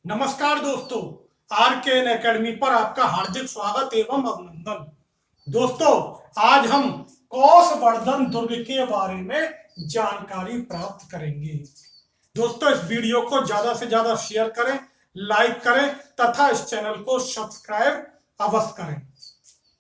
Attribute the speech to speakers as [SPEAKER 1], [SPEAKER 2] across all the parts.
[SPEAKER 1] नमस्कार दोस्तों, आर के एन अकेडमी पर आपका हार्दिक स्वागत एवं अभिनंदन। दोस्तों, आज हम कौशवर्धन दुर्ग के बारे में जानकारी प्राप्त करेंगे। दोस्तों, इस वीडियो को ज्यादा से ज्यादा शेयर करें, लाइक करें तथा इस चैनल को सब्सक्राइब अवश्य करें।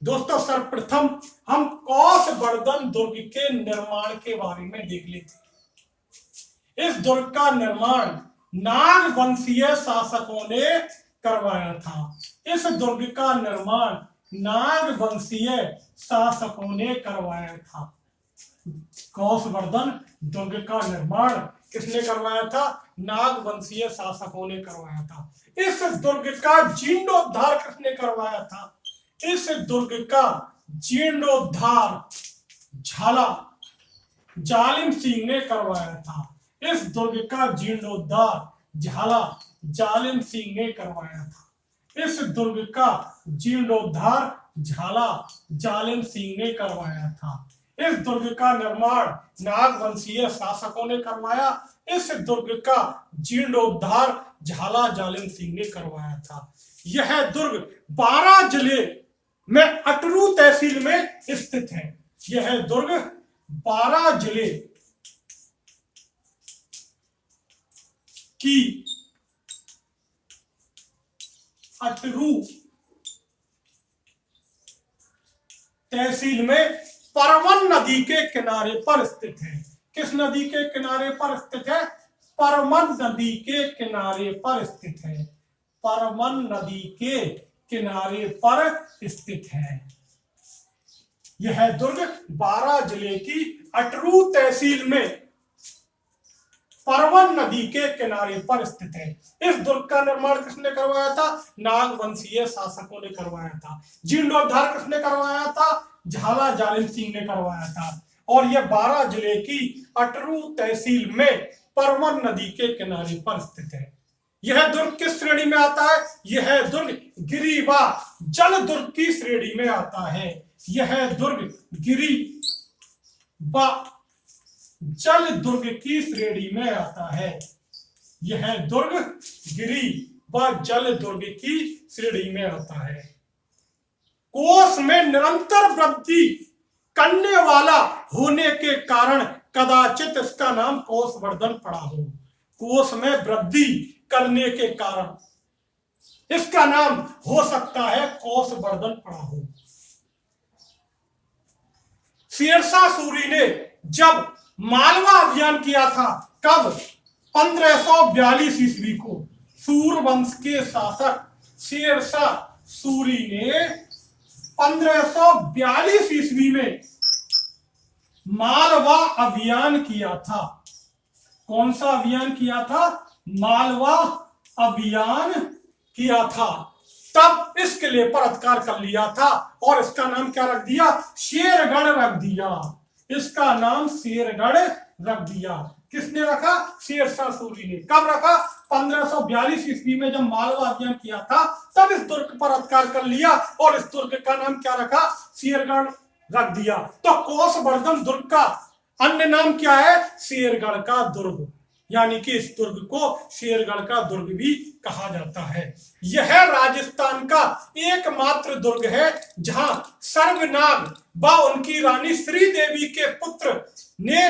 [SPEAKER 1] दोस्तों, सर्वप्रथम हम कौशवर्धन दुर्ग के निर्माण के बारे में देख लेते हैं। इस दुर्ग का निर्माण नाग वंशीय शासकों ने करवाया था। इस दुर्ग का निर्माण नाग वंशीय शासकों ने करवाया था। कौशवर्धन दुर्ग का निर्माण किसने करवाया था? नाग वंशीय शासकों ने करवाया था। इस दुर्ग का जीर्णोद्धार किसने करवाया था? इस दुर्ग का जीर्णोद्धार झाला जालिम सिंह ने करवाया था। इस दुर्ग का जीर्णोद्धार झाला जालिम सिंह ने करवाया था। इस दुर्ग का जीर्णोद्धार झाला जालिम सिंह ने करवाया था। इस दुर्ग का निर्माण नाग वंशीय शासकों ने करवाया। इस दुर्ग का जीर्णोद्धार झाला जालिम सिंह ने करवाया था। यह दुर्ग 12 जिले में अटरू तहसील में स्थित है। यह दुर्ग 12 जिले की अटरू तहसील में परवन नदी के किनारे पर स्थित है। किस नदी के किनारे पर स्थित है? परवन नदी के किनारे पर स्थित है। परवन नदी के किनारे पर स्थित है। यह दुर्ग 12 जिले की अटरू तहसील में परवन नदी के किनारे पर स्थित है। इस दुर्ग का निर्माण किसने करवाया था? नाग वंशीय शासकों ने करवाया था। जीर्णोद्धार किसने करवाया था? झाला जालिम सिंह ने करवाया था। और यह 12 जिले की अटरू तहसील में परवन नदी के किनारे पर स्थित है। यह दुर्ग किस श्रेणी में आता है? यह दुर्ग गिरि व जल दुर्ग की श्रेणी में आता है। यह दुर्ग गिरि व जल दुर्ग की श्रेणी में आता है। यह दुर्ग गिरि व जल दुर्ग की श्रेणी में आता है। कोश में निरंतर वृद्धि करने वाला होने के कारण कदाचित इसका नाम कौशवर्धन पड़ा हो। कोश में वृद्धि करने के कारण इसका नाम हो सकता है कौशवर्धन पड़ा हो। शेरशाह सूरी ने जब मालवा अभियान किया था, कब? 1542 ईस्वी को सूरवंश के शासक शेरशाह सूरी ने 1542 ईस्वी में मालवा अभियान किया था। कौन सा अभियान किया था? मालवा अभियान किया था। तब इस किले पर अधिकार कर लिया था और इसका नाम क्या रख दिया? शेरगढ़ रख दिया। इसका नाम शेरगढ़ रख दिया। किसने रखा? शेरशाह सूरी ने। कब रखा? 1542 ईस्वी में जब मालवा अभियान किया था तब इस दुर्ग पर अधिकार कर लिया और इस दुर्ग का नाम क्या रखा? शेरगढ़ रख दिया। तो कौशवर्धन दुर्ग का अन्य नाम क्या है? शेरगढ़ का दुर्ग, यानी कि इस दुर्ग को शेरगढ़ का दुर्ग भी कहा जाता है। यह राजस्थान का एकमात्र दुर्ग है जहां सर्वनाग व उनकी रानी श्रीदेवी के पुत्र ने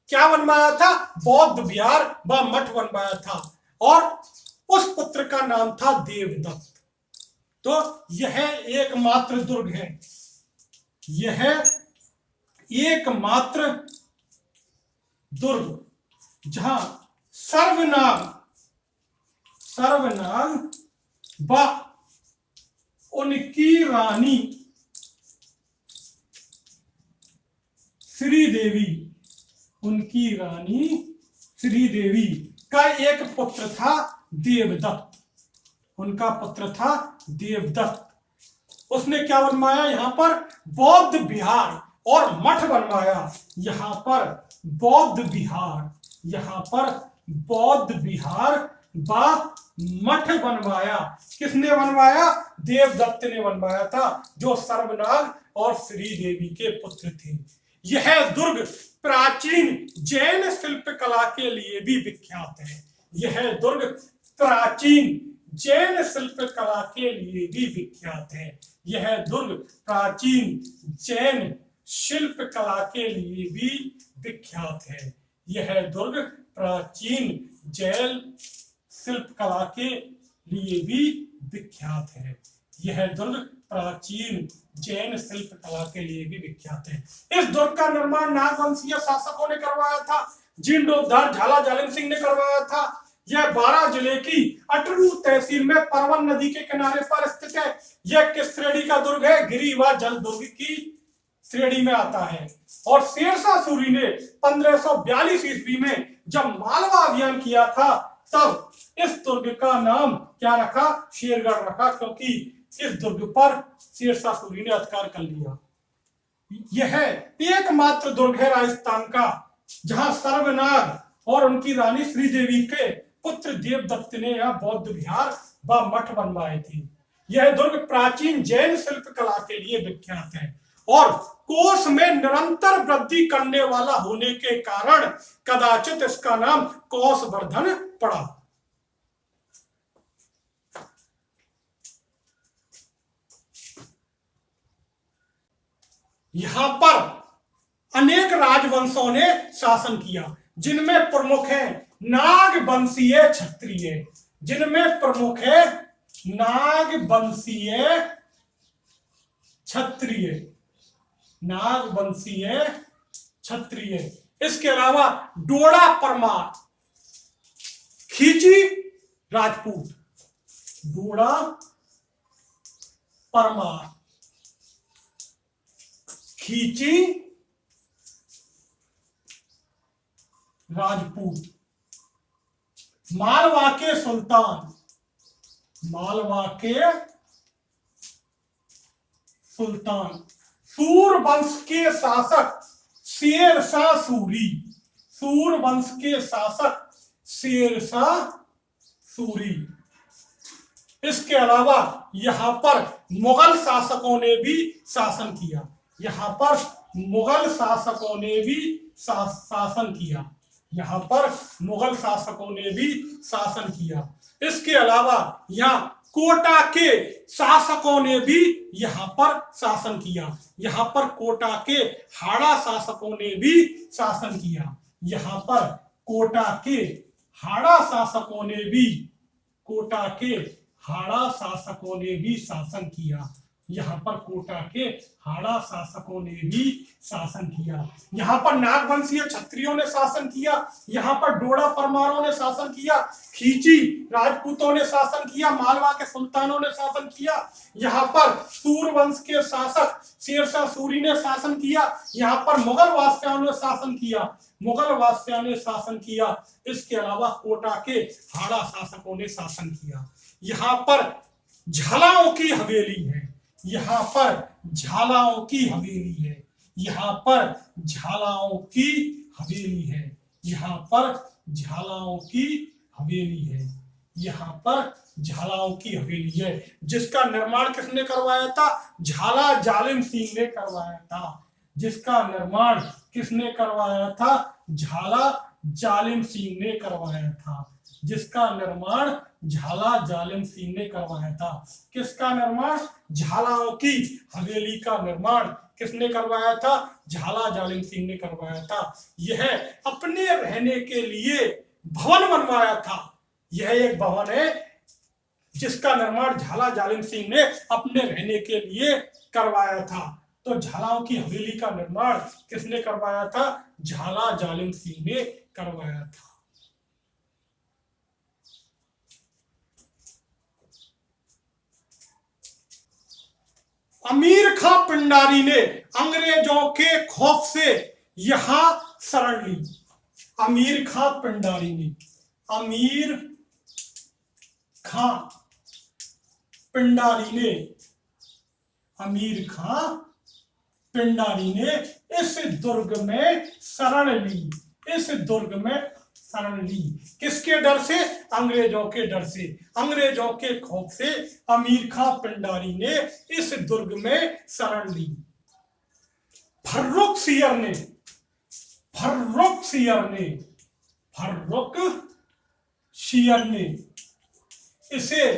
[SPEAKER 1] क्या बनवाया था? बौद्ध विहार व मठ बनवाया था और उस पुत्र का नाम था देवदत्त। तो यह एकमात्र दुर्ग है। यह एकमात्र दुर्ग जहां सर्वनाग व उनकी रानी श्रीदेवी, उनकी रानी श्रीदेवी का एक पुत्र था देवदत्त। उनका पुत्र था देवदत्त। उसने क्या बनवाया? यहाँ पर बौद्ध विहार और मठ बनवाया। यहाँ पर बौद्ध विहार, यहाँ पर बौद्ध विहार व मठ बनवाया। किसने बनवाया? देवदत्त ने बनवाया था, जो सर्वनाग और श्रीदेवी के पुत्र थे। यह दुर्ग प्राचीन जैन शिल्प कला के लिए भी विख्यात है। यह दुर्ग प्राचीन जैन शिल्प कला के लिए भी विख्यात है। यह दुर्ग प्राचीन जैन शिल्प कला के लिए भी विख्यात है। यह दुर्ग प्राचीन जैन शिल्प कला के लिए भी विख्यात है। यह दुर्ग प्राचीन जैन शिल्प कला के लिए भी विख्यात है। इस दुर्ग का निर्माण नागवंशीय शासकों ने करवाया था। जीर्णोद्धार झाला जालिम सिंह ने करवाया था। यह बारां जिले की अटरू तहसील में परवन नदी के किनारे पर स्थित है। यह किस श्रेणी का दुर्ग है? गिरि व जल दुर्ग की श्रेणी में आता है। और शेरशाह सूरी ने 1542 ईस्वी में जब मालवा अभियान किया था तब इस दुर्ग का नाम क्या रखा? शेरगढ़ रखा, क्योंकि इस दुर्ग पर शेरशाह सूरी ने अधिकार कर लिया। यह एकमात्र दुर्ग है राजस्थान का जहां सर्वनाग और उनकी रानी श्रीदेवी के पुत्र देवदत्त ने यह बौद्ध विहार व मठ बनवाए थे। यह दुर्ग प्राचीन जैन शिल्प कला के लिए विख्यात है और कोष में निरंतर वृद्धि करने वाला होने के कारण कदाचित इसका नाम कौशवर्धन पड़ा। यहां पर अनेक राजवंशों ने शासन किया, जिनमें प्रमुख हैं नागवंशीय क्षत्रिय, जिनमें प्रमुख है नागवंशीय क्षत्रिय, नागवंशीय क्षत्रिय। इसके अलावा डोड़ा परमार, खींची राजपूत, डोड़ा परमार, खींची राजपूत, मालवा के सुल्तान, मालवा के सुल्तान, सूर वंश के शासक शेरशाह सूरी, सूर वंश के शासक शेरशाह सूरी। इसके अलावा यहां पर मुगल शासकों ने भी शासन किया, यहां पर मुगल शासकों ने भी शासन किया, यहां पर मुगल शासकों ने भी शासन किया। इसके अलावा यहाँ कोटा के शासकों ने भी यहाँ पर शासन किया, यहाँ पर कोटा के हाड़ा शासकों ने भी शासन किया, यहाँ पर कोटा के हाड़ा शासकों ने भी, कोटा के हाड़ा शासकों ने भी शासन किया, यहाँ पर कोटा के हाड़ा शासकों ने भी शासन किया। यहाँ पर नागवंशीय क्षत्रियों ने शासन किया, यहाँ पर डोड़ा परमारों ने शासन किया, खींची राजपूतों ने शासन किया, मालवा के सुल्तानों ने शासन किया, यहाँ पर सूर वंश के शासक शेरशाह सूरी ने शासन किया, यहाँ पर मुगल वासियों ने शासन किया, मुगल वासियों ने शासन किया। इसके अलावा कोटा के हाड़ा शासकों ने शासन किया। यहाँ पर झालाओं की हवेली है, यहाँ पर झालाओं की हवेली है, यहाँ पर झालाओं की हवेली है, यहाँ पर झालाओं की हवेली है, यहाँ पर झालाओं की हवेली है, जिसका निर्माण किसने करवाया था? झाला जालिम सिंह ने करवाया था। जिसका निर्माण किसने करवाया था? झाला जालिम सिंह ने करवाया था। जिसका निर्माण झाला जालिम सिंह ने करवाया था। किसका निर्माण? झालाओं की हवेली का निर्माण किसने करवाया था? झाला जालिम सिंह ने करवाया था। यह अपने रहने के लिए भवन बनवाया था। यह एक भवन है जिसका निर्माण झाला जालिम सिंह ने अपने रहने के लिए करवाया था। तो झालाओं की हवेली का निर्माण किसने करवाया था? झाला जालिम सिंह ने करवाया था। अमीर खां पिंडारी ने अंग्रेजों के खौफ से यहां शरण ली। अमीर खां पिंडारी ने, अमीर खां पिंडारी ने, अमीर खां पिंडारी ने इस दुर्ग में शरण ली, इस दुर्ग में शरण ली। किसके डर से? अंग्रेजों के डर से, अंग्रेजों के खौफ से अमीर खां पिंडारी ने इस दुर्ग में शरण ली। फर्रुख सियर ने, फर्रुख सियर ने, फर्रुख सियर ने इसे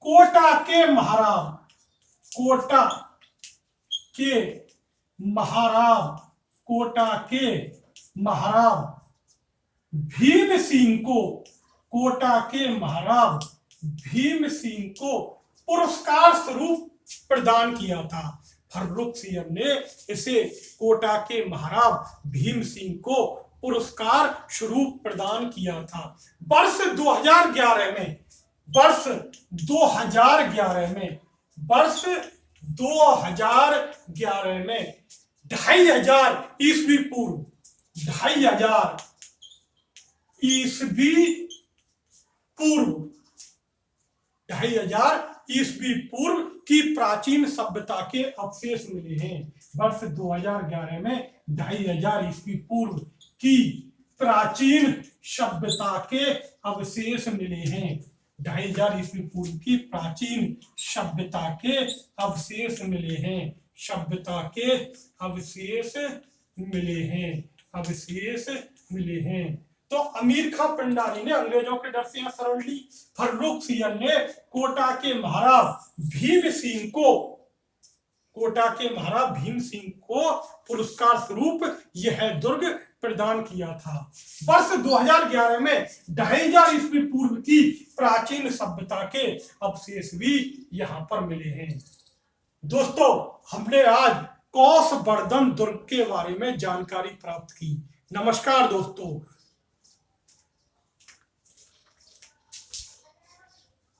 [SPEAKER 1] कोटा के महाराज, कोटा के महाराज, कोटा के महाराज भीम सिंह को, कोटा के महाराज भीम सिंह को पुरस्कार स्वरूप प्रदान किया था। फर्रुख सिंह ने इसे कोटा के महाराज भीम सिंह को पुरस्कार स्वरूप प्रदान किया था। वर्ष 2011 में, वर्ष 2011 में, वर्ष 2011 में 2500 ईस्वी पूर्व, 2500 ईस्वी पूर्व, 2500 ईस्वी पूर्व की प्राचीन सभ्यता के अवशेष मिले हैं। वर्ष 2011 में 2500 ईस्वी पूर्व की प्राचीन सभ्यता के अवशेष मिले हैं। 2500 ईस्वी पूर्व की प्राचीन सभ्यता के अवशेष मिले हैं, सभ्यता के अवशेष मिले हैं, अवशेष मिले हैं। तो अमीर खां पिंडारी ने अंग्रेजों के डर से यहां शरण ली। फर्रुख सिंह ने कोटा के महाराज भीम सिंह को, कोटा के महाराज भीम सिंह को पुरस्कार स्वरूप यह दुर्ग प्रदान किया था। वर्ष 2011 में 2500 ईस्वी पूर्व की प्राचीन सभ्यता के अवशेष भी यहां पर मिले हैं। दोस्तों, हमने आज कौशवर्धन दुर्ग के बारे में जानकारी प्राप्त की। नमस्कार दोस्तों।